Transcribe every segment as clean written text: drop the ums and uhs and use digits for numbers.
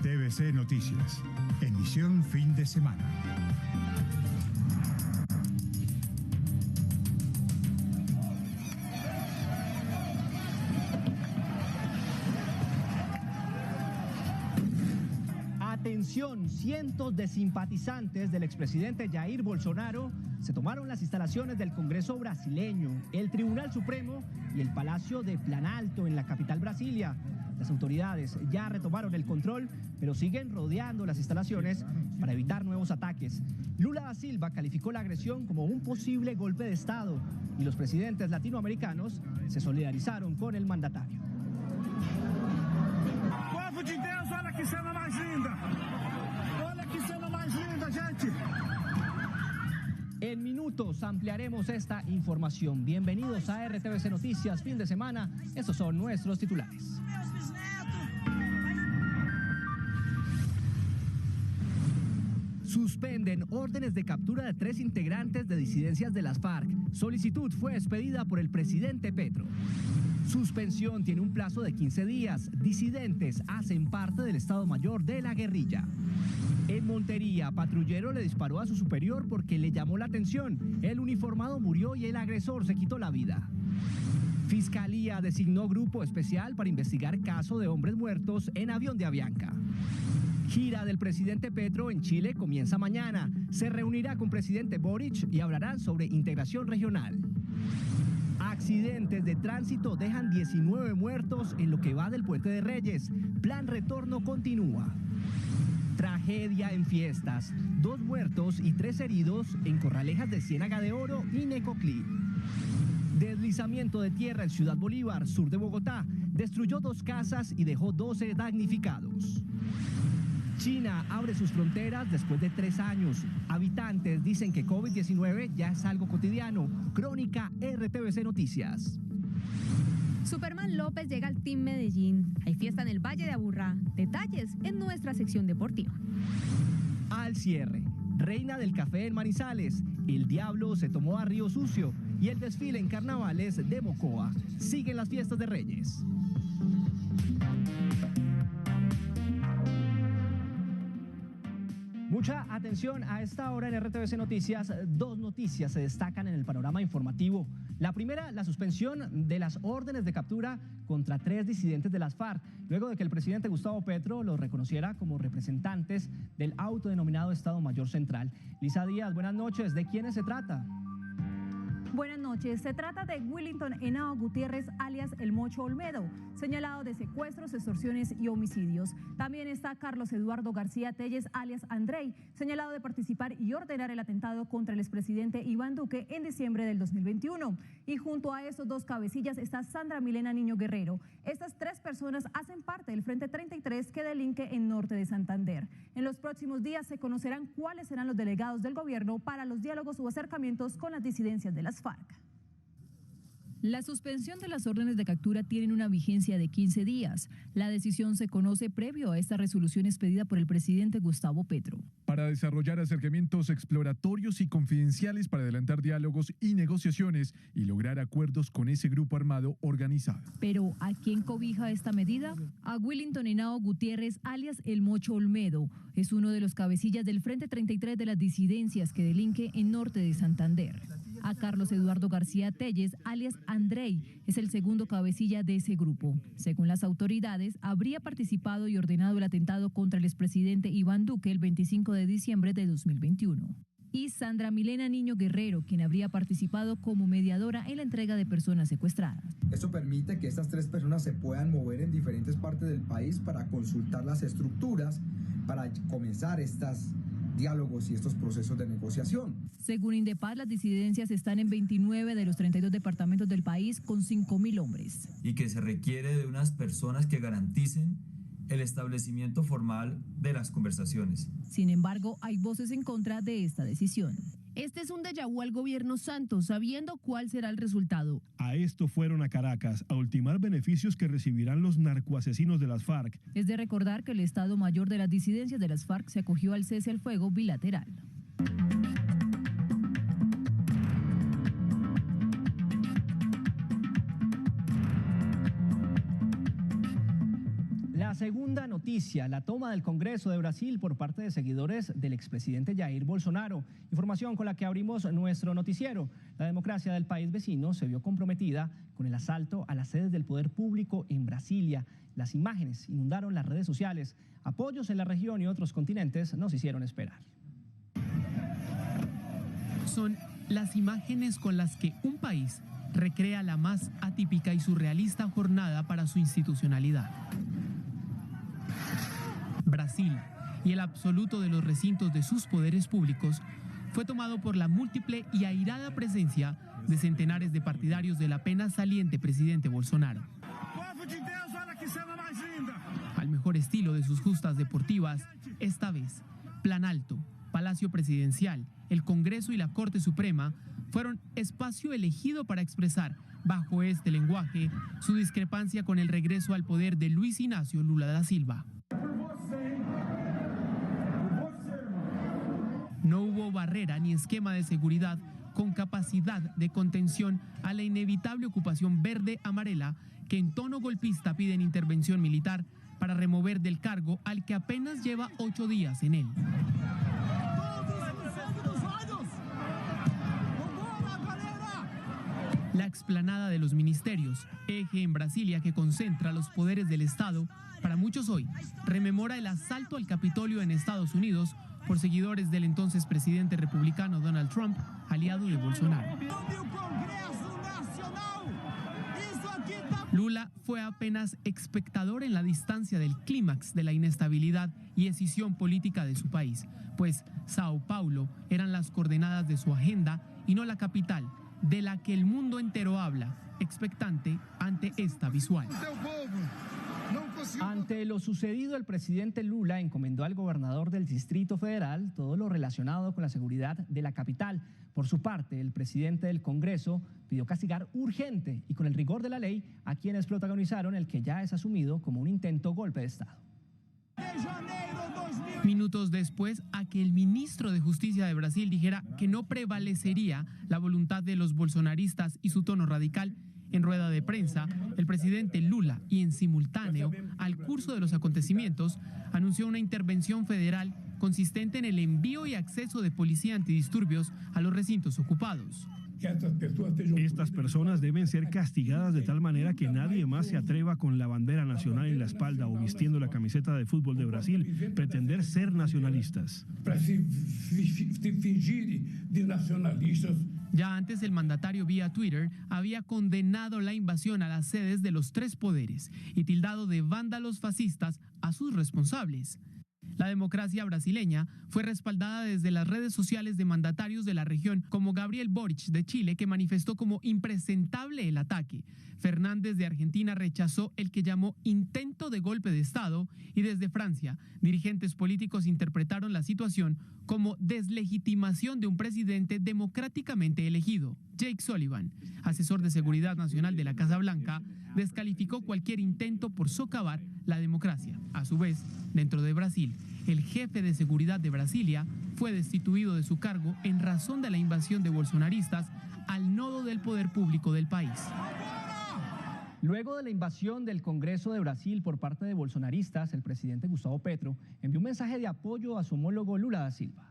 RTVC Noticias, emisión fin de semana. Atención, cientos de simpatizantes del expresidente Jair Bolsonaro se tomaron las instalaciones del Congreso brasileño, el Tribunal Supremo y el Palacio de Planalto en la capital Brasilia. Las autoridades ya retomaron el control, pero siguen rodeando las instalaciones para evitar nuevos ataques. Lula da Silva calificó la agresión como un posible golpe de Estado y los presidentes latinoamericanos se solidarizaron con el mandatario. Povo de Deus, olha que cena mais linda! Olha que cena mais linda, gente! En minutos ampliaremos esta información. Bienvenidos a RTVC Noticias, fin de semana. Estos son nuestros titulares. Suspenden órdenes de captura de 3 integrantes de disidencias de las FARC. Solicitud fue expedida por el presidente Petro. Suspensión tiene un plazo de 15 días. Disidentes hacen parte del Estado Mayor de la guerrilla. En Montería, patrullero le disparó a su superior porque le llamó la atención. El uniformado murió y el agresor se quitó la vida. Fiscalía designó grupo especial para investigar caso de hombres muertos en avión de Avianca. Gira del presidente Petro en Chile comienza mañana. Se reunirá con presidente Boric y hablarán sobre integración regional. Accidentes de tránsito dejan 19 muertos en lo que va del Puente de Reyes. Plan retorno continúa. Tragedia en fiestas. 2 muertos y 3 heridos en Corralejas de Ciénaga de Oro y Necoclí. Deslizamiento de tierra en Ciudad Bolívar, sur de Bogotá. Destruyó 2 casas y dejó 12 damnificados. China abre sus fronteras después de 3 años. Habitantes dicen que COVID-19 ya es algo cotidiano. Crónica RTVC Noticias. Superman López llega al Team Medellín. Hay fiesta en el Valle de Aburrá. Detalles en nuestra sección deportiva. Al cierre, reina del café en Manizales. El diablo se tomó a Río Sucio. Y el desfile en carnavales de Mocoa. Siguen las fiestas de Reyes. Mucha atención a esta hora en RTVC Noticias. 2 noticias se destacan en el panorama informativo. La primera, la suspensión de las órdenes de captura contra 3 disidentes de las FARC, luego de que el presidente Gustavo Petro los reconociera como representantes del autodenominado Estado Mayor Central. Lisa Díaz, buenas noches. ¿De quiénes se trata? Buenas noches. Se trata de Willington Henao Gutiérrez, alias El Mocho Olmedo, señalado de secuestros, extorsiones y homicidios. También está Carlos Eduardo García Telles, alias Andrei, señalado de participar y ordenar el atentado contra el expresidente Iván Duque en diciembre del 2021. Y junto a estos 2 cabecillas está Sandra Milena Niño Guerrero. Estas 3 personas hacen parte del Frente 33 que delinque en norte de Santander. En los próximos días se conocerán cuáles serán los delegados del gobierno para los diálogos o acercamientos con las disidencias de las FARC. La suspensión de las órdenes de captura tienen una vigencia de 15 días. La decisión se conoce previo a esta resolución expedida por el presidente Gustavo Petro. Para desarrollar acercamientos exploratorios y confidenciales para adelantar diálogos y negociaciones y lograr acuerdos con ese grupo armado organizado. Pero ¿a quién cobija esta medida? A Willington Henao Gutiérrez, alias El Mocho Olmedo. Es uno de los cabecillas del Frente 33 de las disidencias que delinque en norte de Santander. A Carlos Eduardo García Telles, alias Andrei, es el segundo cabecilla de ese grupo. Según las autoridades, habría participado y ordenado el atentado contra el expresidente Iván Duque el 25 de diciembre de 2021. Y Sandra Milena Niño Guerrero, quien habría participado como mediadora en la entrega de personas secuestradas. Esto permite que estas 3 personas se puedan mover en diferentes partes del país para consultar las estructuras, para comenzar estos diálogos y estos procesos de negociación. Según Indepaz, las disidencias están en 29 de los 32 departamentos del país con 5.000 hombres. Y que se requiere de unas personas que garanticen el establecimiento formal de las conversaciones. Sin embargo, hay voces en contra de esta decisión. Este es un déjà vu al gobierno Santos, sabiendo cuál será el resultado. A esto fueron a Caracas, a ultimar beneficios que recibirán los narcoasesinos de las FARC. Es de recordar que el Estado Mayor de las disidencias de las FARC se acogió al cese al fuego bilateral. La segunda noticia, la toma del Congreso de Brasil por parte de seguidores del expresidente Jair Bolsonaro. Información con la que abrimos nuestro noticiero. La democracia del país vecino se vio comprometida con el asalto a las sedes del poder público en Brasilia. Las imágenes inundaron las redes sociales. Apoyos en la región y otros continentes nos hicieron esperar. Son las imágenes con las que un país recrea la más atípica y surrealista jornada para su institucionalidad. Brasil y el absoluto de los recintos de sus poderes públicos fue tomado por la múltiple y airada presencia de centenares de partidarios del apenas saliente presidente Bolsonaro. Al mejor estilo de sus justas deportivas, esta vez, Planalto, Palacio Presidencial, el Congreso y la Corte Suprema fueron espacio elegido para expresar, bajo este lenguaje, su discrepancia con el regreso al poder de Luiz Inácio Lula da Silva. No hubo barrera ni esquema de seguridad con capacidad de contención a la inevitable ocupación verde-amarela que en tono golpista piden intervención militar para remover del cargo al que apenas lleva 8 días en él. La explanada de los ministerios, eje en Brasilia que concentra los poderes del Estado, para muchos hoy rememora el asalto al Capitolio en Estados Unidos por seguidores del entonces presidente republicano Donald Trump, aliado de Bolsonaro. Lula fue apenas espectador en la distancia del clímax de la inestabilidad y escisión política de su país, pues Sao Paulo eran las coordenadas de su agenda y no la capital, de la que el mundo entero habla, expectante ante esta visual. Ante lo sucedido, el presidente Lula encomendó al gobernador del Distrito Federal todo lo relacionado con la seguridad de la capital. Por su parte, el presidente del Congreso pidió castigar urgente y con el rigor de la ley a quienes protagonizaron el que ya es asumido como un intento golpe de Estado. Minutos después a que el ministro de Justicia de Brasil dijera que no prevalecería la voluntad de los bolsonaristas y su tono radical, en rueda de prensa, el presidente Lula, y en simultáneo al curso de los acontecimientos, anunció una intervención federal consistente en el envío y acceso de policía antidisturbios a los recintos ocupados. Estas personas deben ser castigadas de tal manera que nadie más se atreva con la bandera nacional en la espalda o vistiendo la camiseta de fútbol de Brasil pretender ser nacionalistas. Ya antes el mandatario vía Twitter había condenado la invasión a las sedes de los 3 poderes y tildado de vándalos fascistas a sus responsables. La democracia brasileña fue respaldada desde las redes sociales de mandatarios de la región como Gabriel Boric de Chile, que manifestó como impresentable el ataque. Fernández de Argentina rechazó el que llamó intento de golpe de Estado y desde Francia, dirigentes políticos interpretaron la situación como deslegitimación de un presidente democráticamente elegido. Jake Sullivan, asesor de seguridad nacional de la Casa Blanca, descalificó cualquier intento por socavar la democracia. A su vez, dentro de Brasil, el jefe de seguridad de Brasilia fue destituido de su cargo en razón de la invasión de bolsonaristas al nodo del poder público del país. Luego de la invasión del Congreso de Brasil por parte de bolsonaristas, el presidente Gustavo Petro envió un mensaje de apoyo a su homólogo Lula da Silva.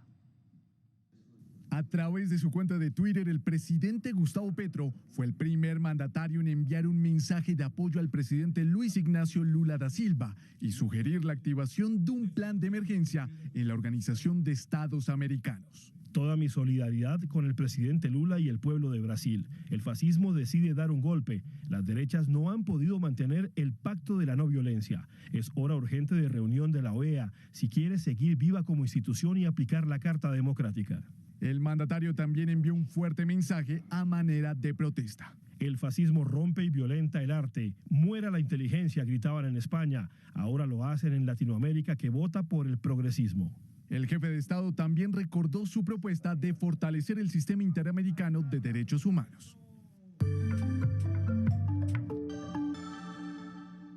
A través de su cuenta de Twitter, el presidente Gustavo Petro fue el primer mandatario en enviar un mensaje de apoyo al presidente Luiz Inácio Lula da Silva y sugerir la activación de un plan de emergencia en la Organización de Estados Americanos. Toda mi solidaridad con el presidente Lula y el pueblo de Brasil. El fascismo decide dar un golpe. Las derechas no han podido mantener el pacto de la no violencia. Es hora urgente de reunión de la OEA si quiere seguir viva como institución y aplicar la Carta Democrática. El mandatario también envió un fuerte mensaje a manera de protesta. El fascismo rompe y violenta el arte. Muera la inteligencia, gritaban en España. Ahora lo hacen en Latinoamérica, que vota por el progresismo. El jefe de Estado también recordó su propuesta de fortalecer el sistema interamericano de derechos humanos.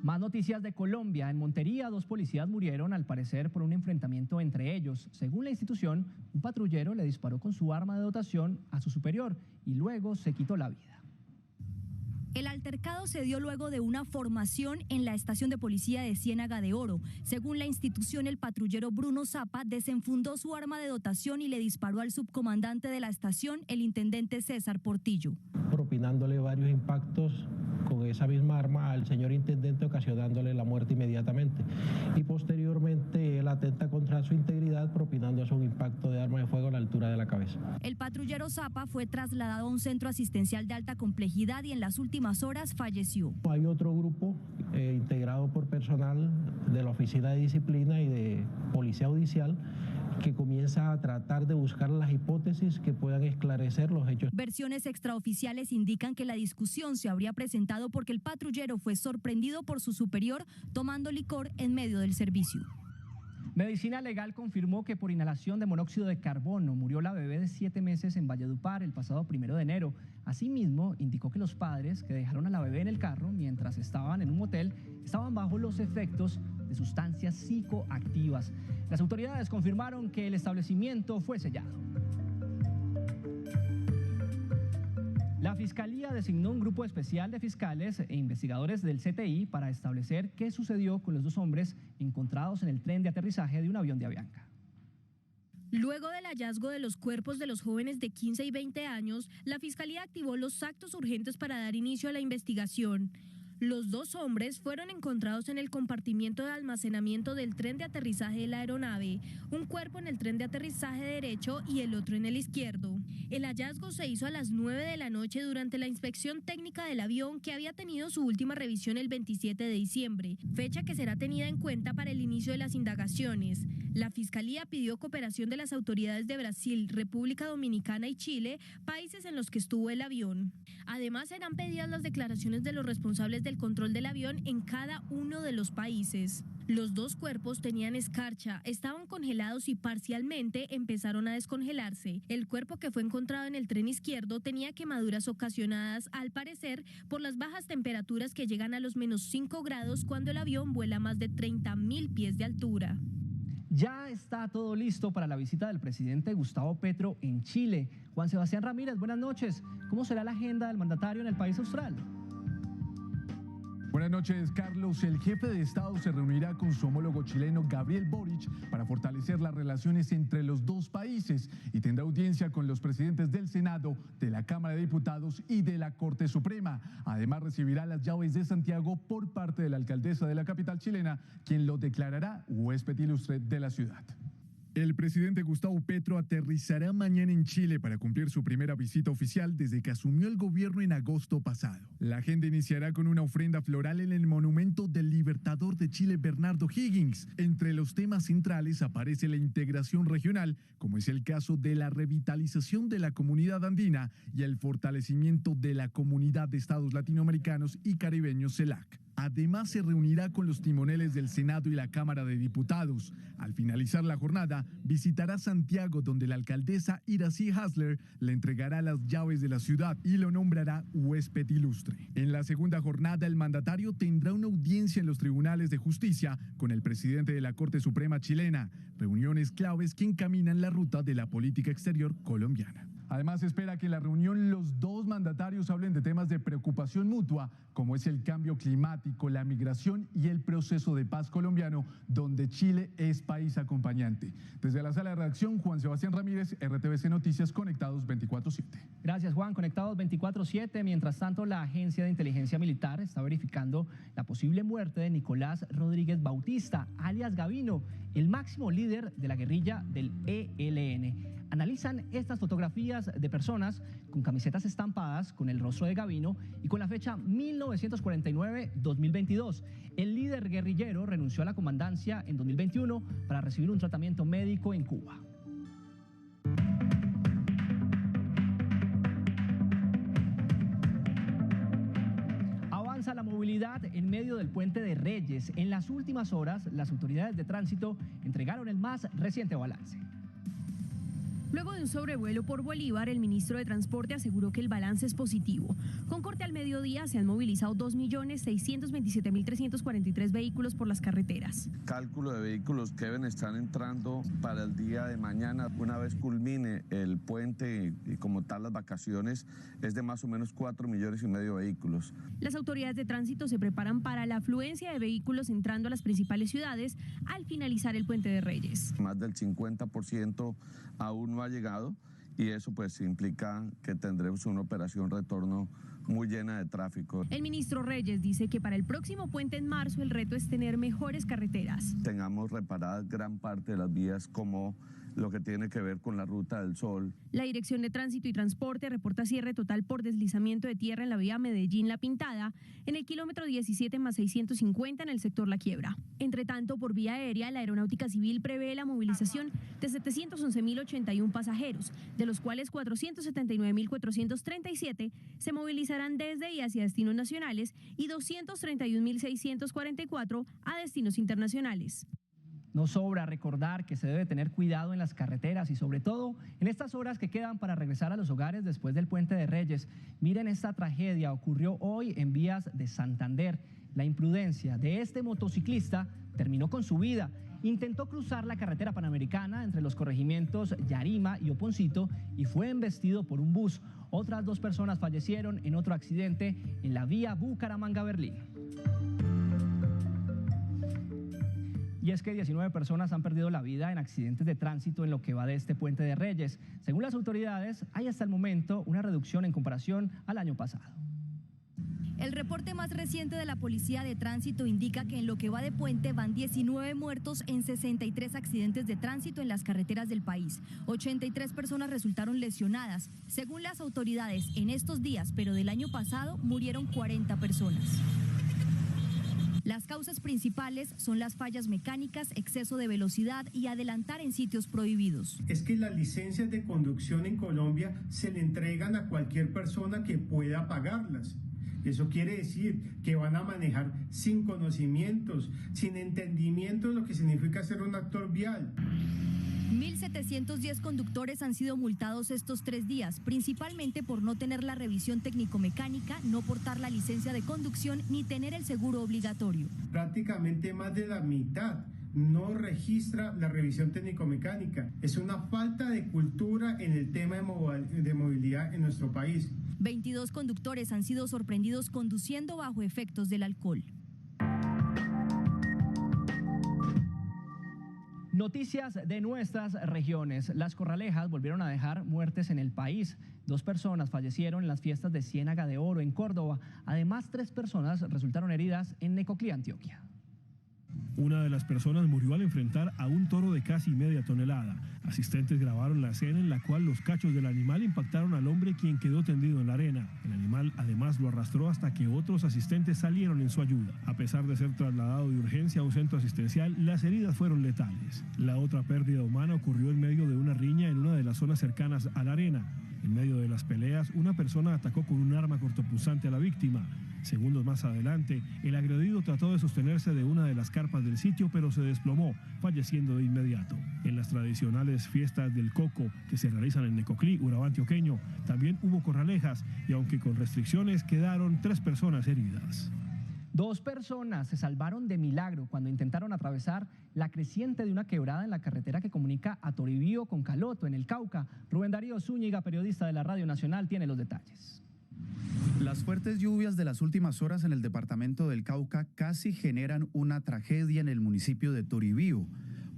Más noticias de Colombia. En Montería, 2 policías murieron, al parecer, por un enfrentamiento entre ellos. Según la institución, un patrullero le disparó con su arma de dotación a su superior y luego se quitó la vida. El altercado se dio luego de una formación en la estación de policía de Ciénaga de Oro. Según la institución, el patrullero Bruno Zapa desenfundó su arma de dotación y le disparó al subcomandante de la estación, el intendente César Portillo. Propinándole varios impactos con esa misma arma al señor intendente, ocasionándole la muerte inmediatamente. Y posteriormente él atenta contra su integridad, propinándose un impacto de arma de fuego a la altura de la cabeza. El patrullero Zapa fue trasladado a un centro asistencial de alta complejidad y en las últimas horas falleció. Hay otro grupo integrado por personal de la Oficina de Disciplina y de Policía Judicial que comienza a tratar de buscar las hipótesis que puedan esclarecer los hechos. Versiones extraoficiales indican que la discusión se habría presentado porque el patrullero fue sorprendido por su superior tomando licor en medio del servicio. Medicina Legal confirmó que por inhalación de monóxido de carbono murió la bebé de 7 meses en Valledupar el pasado 1 de enero. Asimismo, indicó que los padres que dejaron a la bebé en el carro mientras estaban en un motel estaban bajo los efectos de sustancias psicoactivas. Las autoridades confirmaron que el establecimiento fue sellado. La Fiscalía designó un grupo especial de fiscales e investigadores del CTI para establecer qué sucedió con los 2 hombres encontrados en el tren de aterrizaje de un avión de Avianca. Luego del hallazgo de los cuerpos de los jóvenes de 15 y 20 años, la Fiscalía activó los actos urgentes para dar inicio a la investigación. Los 2 hombres fueron encontrados en el compartimiento de almacenamiento del tren de aterrizaje de la aeronave, un cuerpo en el tren de aterrizaje derecho y el otro en el izquierdo. El hallazgo se hizo a las 9 de la noche durante la inspección técnica del avión que había tenido su última revisión el 27 de diciembre, fecha que será tenida en cuenta para el inicio de las indagaciones. La Fiscalía pidió cooperación de las autoridades de Brasil, República Dominicana y Chile, países en los que estuvo el avión. Además, serán pedidas las declaraciones de los responsables del control del avión en cada uno de los países. Los 2 cuerpos tenían escarcha, estaban congelados y parcialmente empezaron a descongelarse. El cuerpo que fue encontrado en el tren izquierdo tenía quemaduras ocasionadas, al parecer, por las bajas temperaturas que llegan a los -5 grados cuando el avión vuela a más de 30.000 pies de altura. Ya está todo listo para la visita del presidente Gustavo Petro en Chile. Juan Sebastián Ramírez, buenas noches. ¿Cómo será la agenda del mandatario en el país austral? Buenas noches, Carlos. El jefe de Estado se reunirá con su homólogo chileno Gabriel Boric para fortalecer las relaciones entre los 2 países y tendrá audiencia con los presidentes del Senado, de la Cámara de Diputados y de la Corte Suprema. Además, recibirá las llaves de Santiago por parte de la alcaldesa de la capital chilena, quien lo declarará huésped ilustre de la ciudad. El presidente Gustavo Petro aterrizará mañana en Chile para cumplir su primera visita oficial desde que asumió el gobierno en agosto pasado. La agenda iniciará con una ofrenda floral en el monumento del libertador de Chile, Bernardo Higgins. Entre los temas centrales aparece la integración regional, como es el caso de la revitalización de la comunidad andina y el fortalecimiento de la comunidad de estados latinoamericanos y caribeños CELAC. Además, se reunirá con los timoneles del Senado y la Cámara de Diputados. Al finalizar la jornada, visitará Santiago, donde la alcaldesa Iracy Hasler le entregará las llaves de la ciudad y lo nombrará huésped ilustre. En la segunda jornada, el mandatario tendrá una audiencia en los tribunales de justicia con el presidente de la Corte Suprema chilena, reuniones claves que encaminan la ruta de la política exterior colombiana. Además, se espera que en la reunión los 2 mandatarios hablen de temas de preocupación mutua, como es el cambio climático, la migración y el proceso de paz colombiano, donde Chile es país acompañante. Desde la sala de redacción, Juan Sebastián Ramírez, RTVC Noticias, Conectados 24/7. Gracias, Juan. Conectados 24/7. Mientras tanto, la Agencia de Inteligencia Militar está verificando la posible muerte de Nicolás Rodríguez Bautista, alias Gavino, el máximo líder de la guerrilla del ELN. Analizan estas fotografías de personas con camisetas estampadas con el rostro de Gavino y con la fecha 1949-2022. El líder guerrillero renunció a la comandancia en 2021 para recibir un tratamiento médico en Cuba. Avanza la movilidad en medio del Puente de Reyes. En las últimas horas, las autoridades de tránsito entregaron el más reciente balance. Luego de un sobrevuelo por Bolívar, el ministro de Transporte aseguró que el balance es positivo. Con corte al mediodía se han movilizado 2.627.343 vehículos por las carreteras. Cálculo de vehículos que deben estar entrando para el día de mañana, una vez culmine el puente y como tal las vacaciones, es de más o menos 4,5 millones de vehículos. Las autoridades de tránsito se preparan para la afluencia de vehículos entrando a las principales ciudades al finalizar el Puente de Reyes. Más del 50% aún no ha llegado y eso pues implica que tendremos una operación retorno muy llena de tráfico. El ministro Reyes dice que para el próximo puente en marzo el reto es tener mejores carreteras. Tengamos reparadas gran parte de las vías como lo que tiene que ver con la Ruta del Sol. La Dirección de Tránsito y Transporte reporta cierre total por deslizamiento de tierra en la vía Medellín-La Pintada, en el kilómetro 17+650 en el sector La Quiebra. Entre tanto, por vía aérea, la Aeronáutica Civil prevé la movilización de 711.081 pasajeros, de los cuales 479.437 se movilizarán desde y hacia destinos nacionales y 231.644 a destinos internacionales. No sobra recordar que se debe tener cuidado en las carreteras y sobre todo en estas horas que quedan para regresar a los hogares después del Puente de Reyes. Miren, esta tragedia ocurrió hoy en vías de Santander. La imprudencia de este motociclista terminó con su vida. Intentó cruzar la carretera panamericana entre los corregimientos Yarima y Oponcito y fue embestido por un bus. Otras 2 personas fallecieron en otro accidente en la vía Bucaramanga-Berlín. Y es que 19 personas han perdido la vida en accidentes de tránsito en lo que va de este Puente de Reyes. Según las autoridades, hay hasta el momento una reducción en comparación al año pasado. El reporte más reciente de la Policía de Tránsito indica que en lo que va de puente van 19 muertos en 63 accidentes de tránsito en las carreteras del país. 83 personas resultaron lesionadas. Según las autoridades, en estos días, pero del año pasado, murieron 40 personas. Las causas principales son las fallas mecánicas, exceso de velocidad y adelantar en sitios prohibidos. Es que las licencias de conducción en Colombia se le entregan a cualquier persona que pueda pagarlas. Eso quiere decir que van a manejar sin conocimientos, sin entendimiento de lo que significa ser un actor vial. 1.710 conductores han sido multados estos 3 días, principalmente por no tener la revisión técnico-mecánica, no portar la licencia de conducción ni tener el seguro obligatorio. Prácticamente más de la mitad no registra la revisión técnico-mecánica. Es una falta de cultura en el tema de movilidad en nuestro país. 22 conductores han sido sorprendidos conduciendo bajo efectos del alcohol. Noticias de nuestras regiones. Las Corralejas volvieron a dejar muertes en el país. 2 personas fallecieron en las fiestas de Ciénaga de Oro en Córdoba. Además, 3 personas resultaron heridas en Necoclí, Antioquia. Una de las personas murió al enfrentar a un toro de casi media tonelada. Asistentes grabaron la escena en la cual los cachos del animal impactaron al hombre, quien quedó tendido en la arena. El animal además lo arrastró hasta que otros asistentes salieron en su ayuda. A pesar de ser trasladado de urgencia a un centro asistencial, las heridas fueron letales. La otra pérdida humana ocurrió en medio de una riña en una de las zonas cercanas a la arena. En medio de las peleas, una persona atacó con un arma cortopunzante a la víctima. Segundos más adelante, el agredido trató de sostenerse de una de las carpas del sitio, pero se desplomó, falleciendo de inmediato. En las tradicionales fiestas del Coco, que se realizan en Necoclí, Urabá antioqueño, también hubo corralejas y aunque con restricciones, quedaron 3 personas heridas. 2 personas se salvaron de milagro cuando intentaron atravesar la creciente de una quebrada en la carretera que comunica a Toribío con Caloto, en el Cauca. Rubén Darío Zúñiga, periodista de la Radio Nacional, tiene los detalles. Las fuertes lluvias de las últimas horas en el departamento del Cauca casi generan una tragedia en el municipio de Toribío,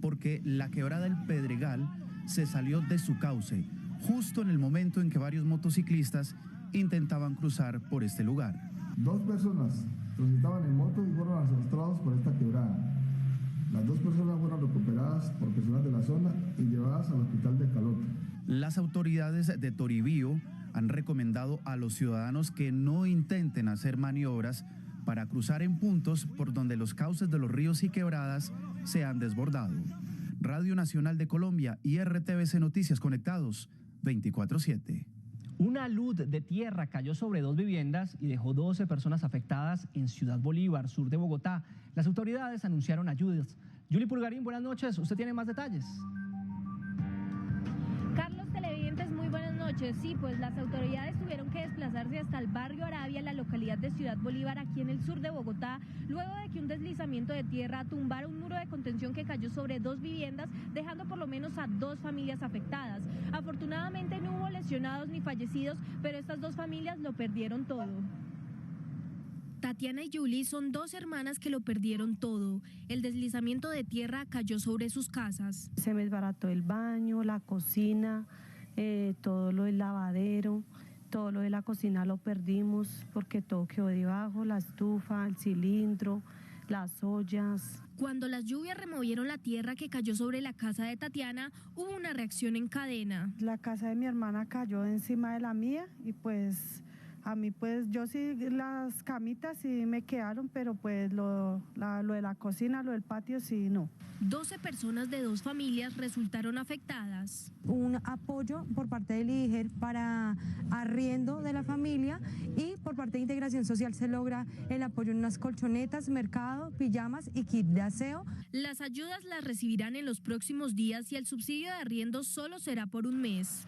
porque la quebrada El Pedregal se salió de su cauce, justo en el momento en que varios motociclistas intentaban cruzar por este lugar. 2 personas transitaban en moto y fueron arrastrados por esta quebrada. Las 2 personas fueron recuperadas por personas de la zona y llevadas al hospital de Caloto. Las autoridades de Toribío han recomendado a los ciudadanos que no intenten hacer maniobras para cruzar en puntos por donde los cauces de los ríos y quebradas se han desbordado. Radio Nacional de Colombia y RTVC Noticias conectados 24/7. Una luz de tierra cayó sobre 2 viviendas y dejó 12 personas afectadas en Ciudad Bolívar, sur de Bogotá. Las autoridades anunciaron ayudas. Yuli Pulgarín, buenas noches. ¿Usted tiene más detalles? Carlos noches. Sí, pues las autoridades tuvieron que desplazarse hasta el barrio Arabia, en la localidad de Ciudad Bolívar, aquí en el sur de Bogotá, luego de que un deslizamiento de tierra tumbara un muro de contención que cayó sobre 2 viviendas, dejando por lo menos a 2 familias afectadas. Afortunadamente no hubo lesionados ni fallecidos, pero estas 2 familias lo perdieron todo. Tatiana y Julie son 2 hermanas que lo perdieron todo. El deslizamiento de tierra cayó sobre sus casas. Se me desbarató el baño, la cocina, todo lo del lavadero, todo lo de la cocina lo perdimos porque todo quedó debajo, la estufa, el cilindro, las ollas. Cuando las lluvias removieron la tierra que cayó sobre la casa de Tatiana, hubo una reacción en cadena. La casa de mi hermana cayó encima de la mía y pues a mí pues yo sí, las camitas sí me quedaron, pero pues lo de la cocina, lo del patio sí no. 12 personas de 2 familias resultaron afectadas. Un apoyo por parte del IDIGER para arriendo de la familia y por parte de Integración Social se logra el apoyo en unas colchonetas, mercado, pijamas y kit de aseo. Las ayudas las recibirán en los próximos días y el subsidio de arriendo solo será por un mes.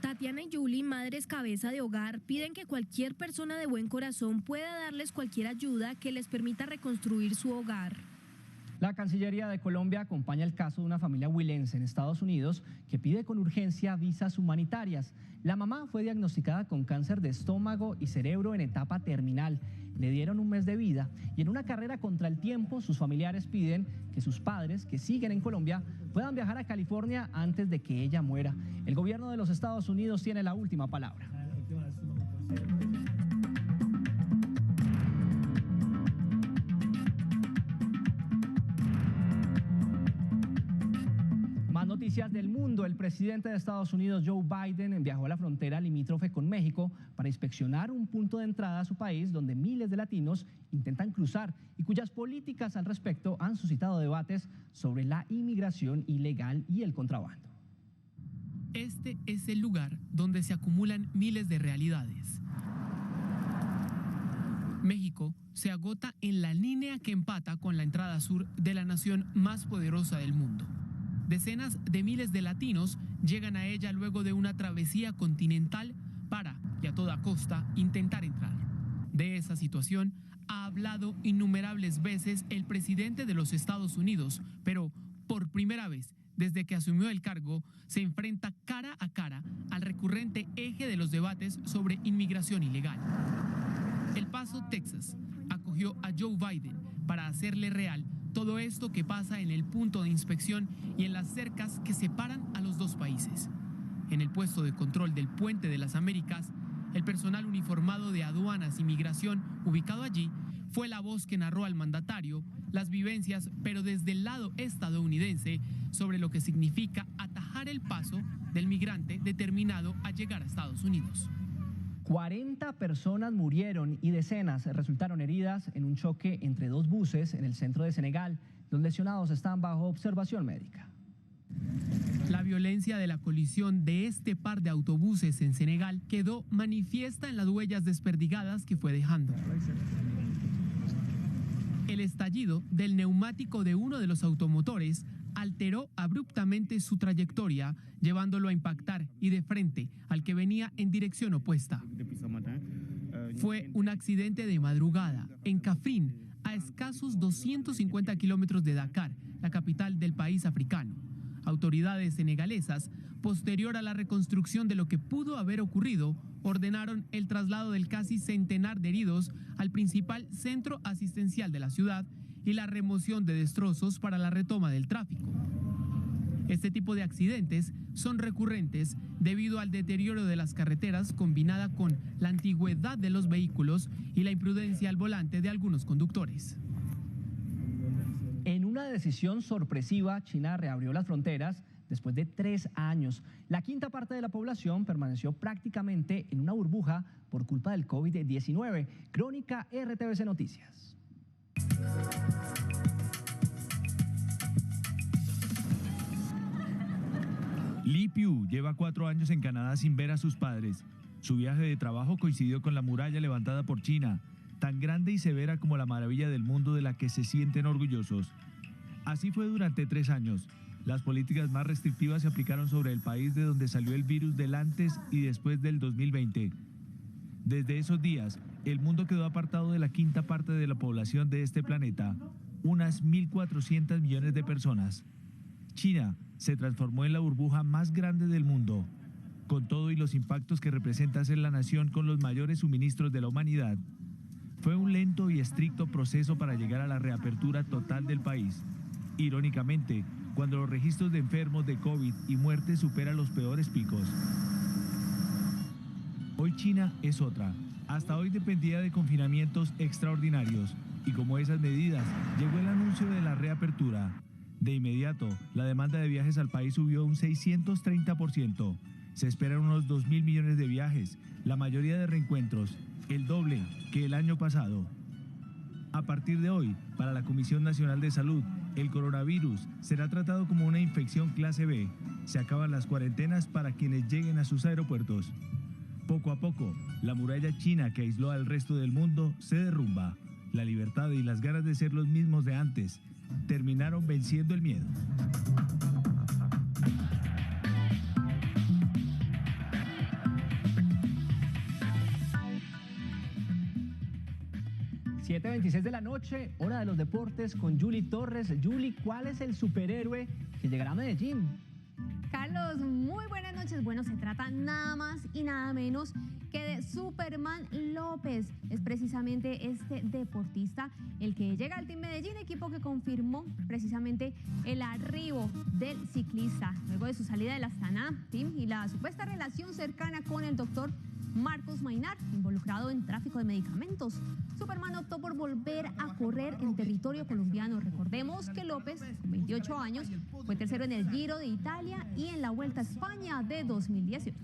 Tatiana y Julie, madres cabeza de hogar, piden que cualquier persona de buen corazón pueda darles cualquier ayuda que les permita reconstruir su hogar. La Cancillería de Colombia acompaña el caso de una familia huilense en Estados Unidos que pide con urgencia visas humanitarias. La mamá fue diagnosticada con cáncer de estómago y cerebro en etapa terminal. Le dieron un mes de vida y en una carrera contra el tiempo, sus familiares piden que sus padres, que siguen en Colombia, puedan viajar a California antes de que ella muera. El gobierno de los Estados Unidos tiene la última palabra. Más noticias del mundo. El presidente de Estados Unidos, Joe Biden, viajó a la frontera limítrofe con México para inspeccionar un punto de entrada a su país donde miles de latinos intentan cruzar y cuyas políticas al respecto han suscitado debates sobre la inmigración ilegal y el contrabando. Este es el lugar donde se acumulan miles de realidades. México se agota en la línea que empata con la entrada sur de la nación más poderosa del mundo. Decenas de miles de latinos llegan a ella luego de una travesía continental para, y a toda costa, intentar entrar. De esa situación ha hablado innumerables veces el presidente de los Estados Unidos, pero por primera vez desde que asumió el cargo, se enfrenta cara a cara al recurrente eje de los debates sobre inmigración ilegal. El Paso, Texas, acogió a Joe Biden para hacerle real todo esto que pasa en el punto de inspección y en las cercas que separan a los 2 países. En el puesto de control del Puente de las Américas, el personal uniformado de aduanas y migración ubicado allí fue la voz que narró al mandatario las vivencias, pero desde el lado estadounidense, sobre lo que significa atajar el paso del migrante determinado a llegar a Estados Unidos. 40 personas murieron y decenas resultaron heridas en un choque entre 2 buses en el centro de Senegal. Los lesionados están bajo observación médica. La violencia de la colisión de este par de autobuses en Senegal quedó manifiesta en las huellas desperdigadas que fue dejando. El estallido del neumático de uno de los automotores alteró abruptamente su trayectoria, llevándolo a impactar y de frente al que venía en dirección opuesta. Fue un accidente de madrugada en Cafrín, a escasos 250 kilómetros de Dakar, la capital del país africano. Autoridades senegalesas, posterior a la reconstrucción de lo que pudo haber ocurrido, ordenaron el traslado del casi centenar de heridos al principal centro asistencial de la ciudad y la remoción de destrozos para la retoma del tráfico. Este tipo de accidentes son recurrentes debido al deterioro de las carreteras combinada con la antigüedad de los vehículos y la imprudencia al volante de algunos conductores. En una decisión sorpresiva, China reabrió las fronteras después de 3 años. La quinta parte de la población permaneció prácticamente en una burbuja por culpa del COVID-19. Crónica RTBC Noticias. Li Piu lleva 4 años en Canadá sin ver a sus padres. Su viaje de trabajo coincidió con la muralla levantada por China, tan grande y severa como la maravilla del mundo de la que se sienten orgullosos. Así fue durante 3 años. las políticas más restrictivas se aplicaron sobre el país de donde salió el virus del antes y después del 2020. Desde esos días, el mundo quedó apartado de la quinta parte de la población de este planeta, unas 1.400 millones de personas. China se transformó en la burbuja más grande del mundo. Con todo y los impactos que representa ser la nación con los mayores suministros de la humanidad, fue un lento y estricto proceso para llegar a la reapertura total del país. Irónicamente, cuando los registros de enfermos de COVID y muertes superan los peores picos. Hoy China es otra. Hasta hoy dependía de confinamientos extraordinarios y como esas medidas, llegó el anuncio de la reapertura. De inmediato, la demanda de viajes al país subió un 630%. Se esperan unos 2.000 millones de viajes, la mayoría de reencuentros, el doble que el año pasado. A partir de hoy, para la Comisión Nacional de Salud, el coronavirus será tratado como una infección clase B. Se acaban las cuarentenas para quienes lleguen a sus aeropuertos. Poco a poco, la muralla china que aisló al resto del mundo se derrumba. La libertad y las ganas de ser los mismos de antes terminaron venciendo el miedo. Siete 7:26 de la noche, hora de los deportes con Yuli Torres. Yuli, ¿cuál es el superhéroe que llegará a Medellín? Carlos, muy buenas noches. Bueno, se trata nada más y nada menos que de Superman López. Es precisamente este deportista el que llega al Team Medellín, equipo que confirmó precisamente el arribo del ciclista luego de su salida del Astana Team y la supuesta relación cercana con el doctor Marcos Mainar, involucrado en tráfico de medicamentos. Superman optó por volver a correr en territorio colombiano. Recordemos que López, con 28 años, fue tercero en el Giro de Italia y en la Vuelta a España de 2018.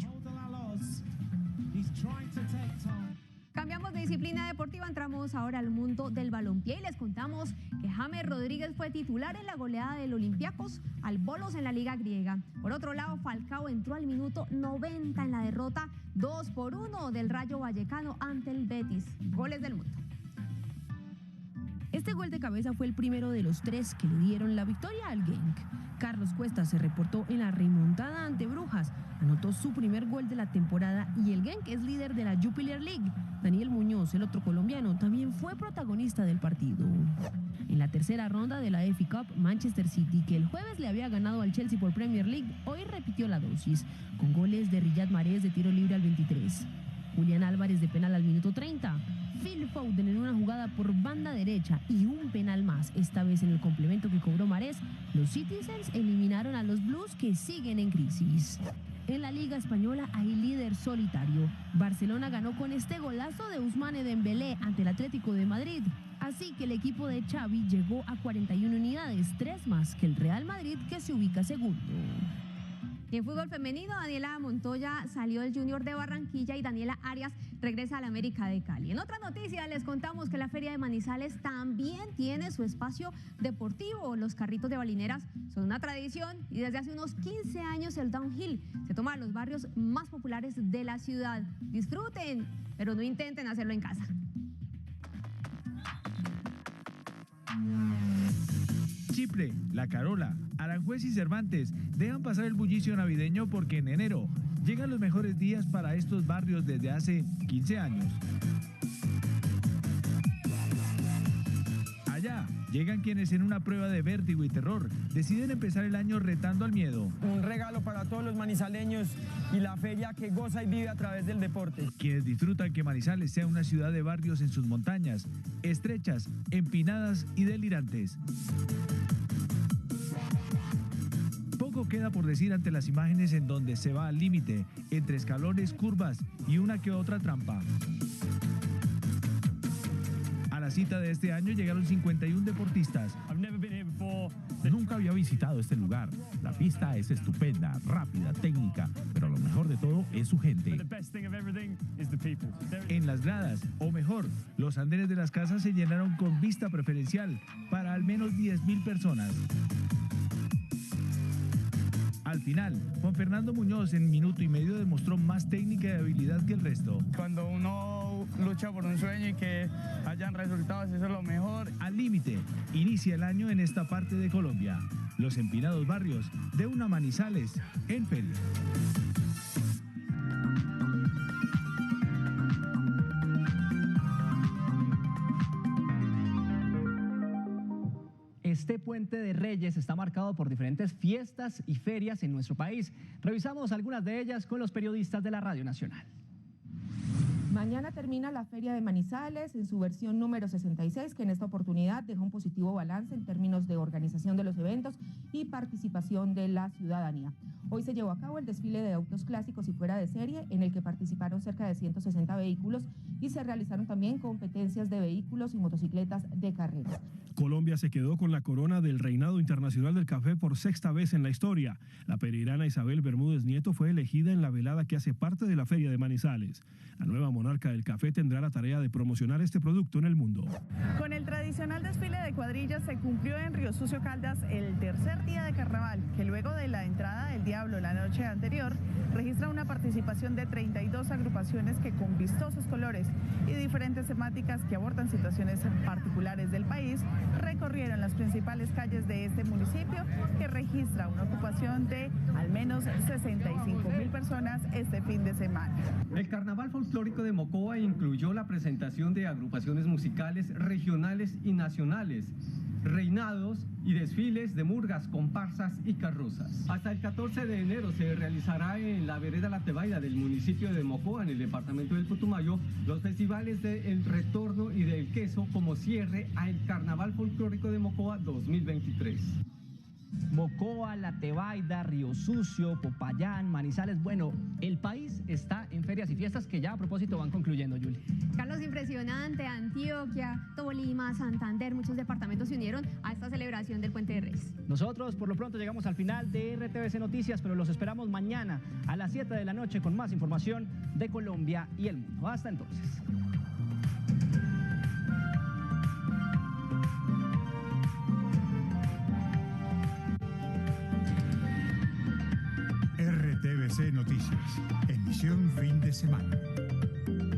Cambiamos de disciplina deportiva, entramos ahora al mundo del balompié y les contamos que James Rodríguez fue titular en la goleada del Olympiacos al Bolos en la Liga Griega. Por otro lado, Falcao entró al minuto 90 en la derrota 2-1 del Rayo Vallecano ante el Betis. Goles del mundo. Este gol de cabeza fue el primero de los 3 que le dieron la victoria al Genk. Carlos Cuesta se reportó en la remontada ante Brujas, anotó su primer gol de la temporada y el Genk es líder de la Jupiler League. Daniel Muñoz, el otro colombiano, también fue protagonista del partido. En la tercera ronda de la FA Cup, Manchester City, que el jueves le había ganado al Chelsea por Premier League, hoy repitió la dosis, con goles de Riyad Mahrez de tiro libre al 23, Julián Álvarez de penal al minuto 30, Phil Foden en una jugada por banda derecha y un penal más, esta vez en el complemento que cobró Mahrez. Los Citizens eliminaron a los Blues que siguen en crisis. En la Liga Española hay líder solitario. Barcelona ganó con este golazo de Ousmane Dembélé ante el Atlético de Madrid. Así que el equipo de Xavi llegó a 41 unidades, 3 más que el Real Madrid que se ubica segundo. Y en fútbol femenino, Daniela Montoya salió del Junior de Barranquilla y Daniela Arias regresa al América de Cali. En otra noticia les contamos que la Feria de Manizales también tiene su espacio deportivo. Los carritos de balineras son una tradición y desde hace unos 15 años el downhill se toma a los barrios más populares de la ciudad. Disfruten, pero no intenten hacerlo en casa. Chipre, La Carola, Aranjuez y Cervantes dejan pasar el bullicio navideño porque en enero llegan los mejores días para estos barrios desde hace 15 años. Allá llegan quienes en una prueba de vértigo y terror deciden empezar el año retando al miedo. Un regalo para todos los manizaleños y la feria que goza y vive a través del deporte. Quienes disfrutan que Manizales sea una ciudad de barrios en sus montañas, estrechas, empinadas y delirantes. Poco queda por decir ante las imágenes en donde se va al límite, entre escalones, curvas y una que otra trampa. A la cita de este año llegaron 51 deportistas. Nunca había visitado este lugar. La pista es estupenda, rápida, técnica, pero lo mejor de todo es su gente. En las gradas, o mejor, los andenes de las casas se llenaron con vista preferencial para al menos 10.000 personas. Al final, Juan Fernando Muñoz en minuto y medio demostró más técnica y habilidad que el resto. Cuando uno lucha por un sueño y que hayan resultados, eso es lo mejor. Al Límite inicia el año en esta parte de Colombia. Los empinados barrios de una Manizales en feria. Este puente de Reyes está marcado por diferentes fiestas y ferias en nuestro país. Revisamos algunas de ellas con los periodistas de la Radio Nacional. Mañana termina la Feria de Manizales en su versión número 66, que en esta oportunidad deja un positivo balance en términos de organización de los eventos y participación de la ciudadanía. Hoy se llevó a cabo el desfile de autos clásicos y fuera de serie, en el que participaron cerca de 160 vehículos y se realizaron también competencias de vehículos y motocicletas de carreras. Colombia se quedó con la corona del Reinado Internacional del Café por sexta vez en la historia. La pereirana Isabel Bermúdez Nieto fue elegida en la velada que hace parte de la Feria de Manizales. La nueva monarca del café tendrá la tarea de promocionar este producto en el mundo. Con el tradicional desfile de cuadrillas se cumplió en Río Sucio, Caldas, el tercer día de carnaval, que luego de la entrada del Diablo la noche anterior, registra una participación de 32 agrupaciones que con vistosos colores y diferentes temáticas que abordan situaciones particulares del país, recorrieron las principales calles de este municipio, que registra una ocupación de al menos 65.000 personas este fin de semana. El Carnaval Folclórico de Mocoa incluyó la presentación de agrupaciones musicales regionales y nacionales, reinados y desfiles de murgas, comparsas y carrozas. Hasta el 14 de enero se realizará en la vereda La Tebaida del municipio de Mocoa, en el departamento del Putumayo, los festivales del Retorno y del Queso como cierre al Carnaval Folclórico de Mocoa 2023. Mocoa, La Tebaida, Río Sucio, Popayán, Manizales. Bueno, el país está en ferias y fiestas que ya a propósito van concluyendo, Yuli. Carlos, impresionante. Antioquia, Tolima, Santander, muchos departamentos se unieron a esta celebración del Puente de Reyes. Nosotros por lo pronto llegamos al final de RTVC Noticias, pero los esperamos mañana a las 7 de la noche con más información de Colombia y el mundo. Hasta entonces. RTVC Noticias, emisión fin de semana.